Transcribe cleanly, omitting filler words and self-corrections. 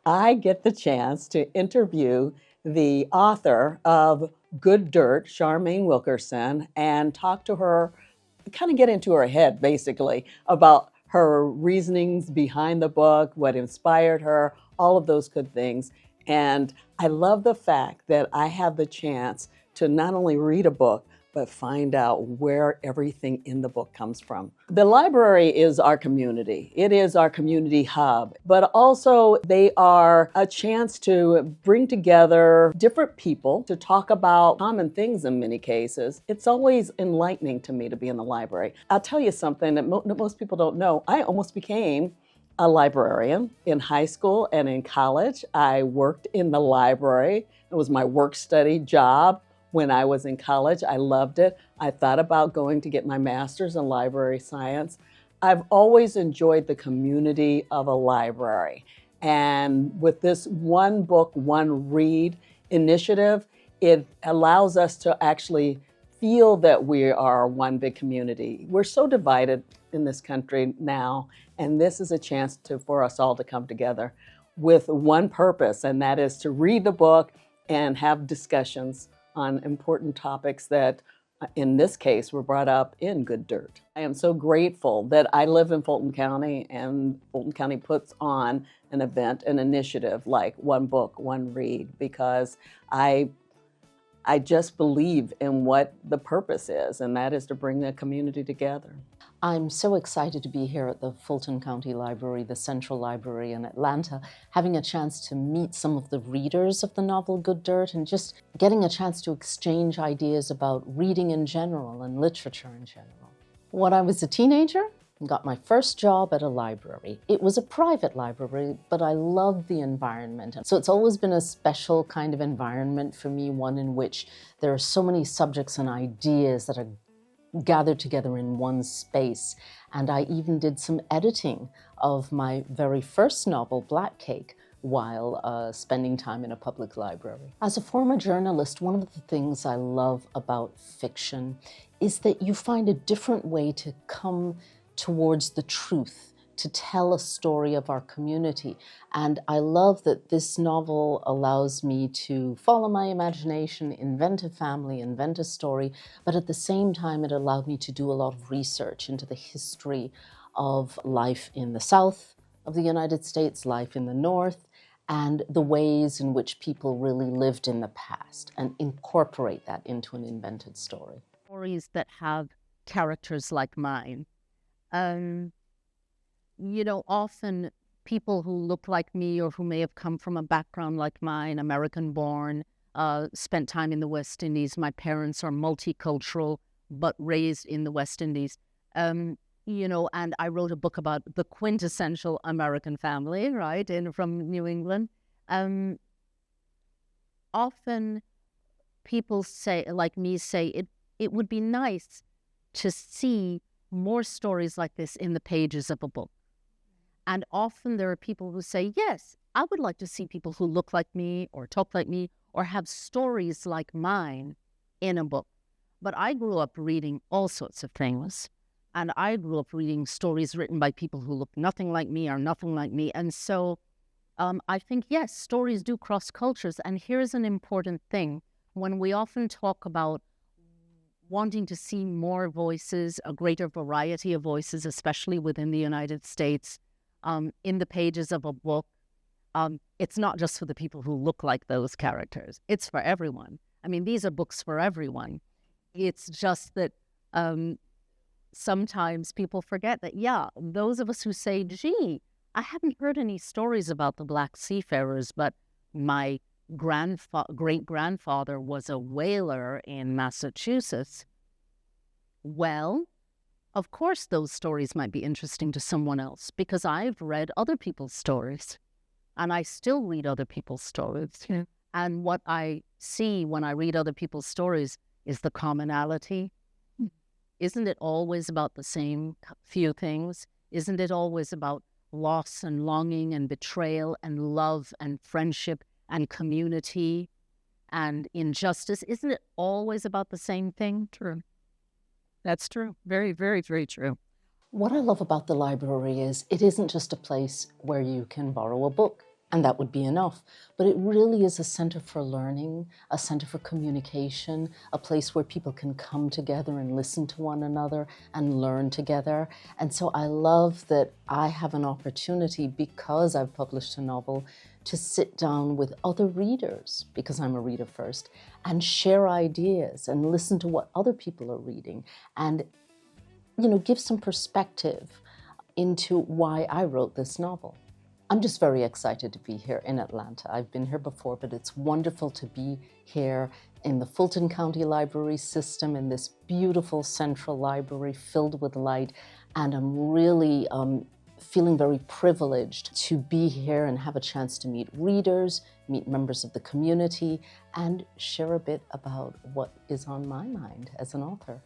I get the chance to interview the author of Good Dirt, Charmaine Wilkerson, and talk to her, kind of get into her head basically about her reasonings behind the book, what inspired her, all of those good things. And I love the fact that I have the chance to not only read a book, but find out where everything in the book comes from. The library is our community. It is our community hub, but also they are a chance to bring together different people to talk about common things in many cases. It's always enlightening to me to be in the library. I'll tell you something that most people don't know. I almost became a librarian in high school and in college. I worked in the library. It was my work-study job. When I was in college, I loved it. I thought about going to get my master's in library science. I've always enjoyed the community of a library. And with this one book, one read initiative, it allows us to actually feel that we are one big community. We're so divided in this country now, and this is a chance for us all to come together with one purpose, and that is to read the book and have discussions on important topics that, in this case, were brought up in Good Dirt. I am so grateful that I live in Fulton County, and Fulton County puts on an event, an initiative like One Book, One Read, because I just believe in what the purpose is, and that is to bring the community together. I'm so excited to be here at the Fulton County Library, the Central Library in Atlanta, having a chance to meet some of the readers of the novel Good Dirt and just getting a chance to exchange ideas about reading in general and literature in general. When I was a teenager, I got my first job at a library. It was a private library, but I loved the environment. So it's always been a special kind of environment for me, one in which there are so many subjects and ideas that are gathered together in one space. And I even did some editing of my very first novel, Black Cake, while spending time in a public library. As a former journalist, one of the things I love about fiction is that you find a different way to come towards the truth, to tell a story of our community. And I love that this novel allows me to follow my imagination, invent a family, invent a story, but at the same time it allowed me to do a lot of research into the history of life in the South of the United States, life in the North, and the ways in which people really lived in the past, and incorporate that into an invented story. Stories that have characters like mine. You know, often people who look like me or who may have come from a background like mine, American-born, spent time in the West Indies. My parents are multicultural, but raised in the West Indies. You know, and I wrote a book about the quintessential American family, right, from New England. Often people say, like me, say, it would be nice to see more stories like this in the pages of a book. And often there are people who say, yes, I would like to see people who look like me or talk like me or have stories like mine in a book. But I grew up reading all sorts of things. And I grew up reading stories written by people who look nothing like me or nothing like me. And so I think, yes, stories do cross cultures. And here's an important thing. When we often talk about wanting to see more voices, a greater variety of voices, especially within the United States, in the pages of a book, it's not just for the people who look like those characters. It's for everyone. I mean, these are books for everyone. It's just that sometimes people forget that, yeah, those of us who say, gee, I haven't heard any stories about the Black seafarers, but my great-grandfather was a whaler in Massachusetts. Well, of course those stories might be interesting to someone else because I've read other people's stories and I still read other people's stories. Yeah. And what I see when I read other people's stories is the commonality. Isn't it always about the same few things? Isn't it always about loss and longing and betrayal and love and friendship and community and injustice? Isn't it always about the same thing? True. That's true. Very, very, very true. What I love about the library is it isn't just a place where you can borrow a book. and that would be enough. But it really is a center for learning, a center for communication, a place where people can come together and listen to one another and learn together. And so I love that I have an opportunity, because I've published a novel, to sit down with other readers, because I'm a reader first, and share ideas and listen to what other people are reading and, give some perspective into why I wrote this novel. I'm just very excited to be here in Atlanta. I've been here before, but it's wonderful to be here in the Fulton County Library system, in this beautiful central library filled with light. And I'm really feeling very privileged to be here and have a chance to meet readers, meet members of the community, and share a bit about what is on my mind as an author.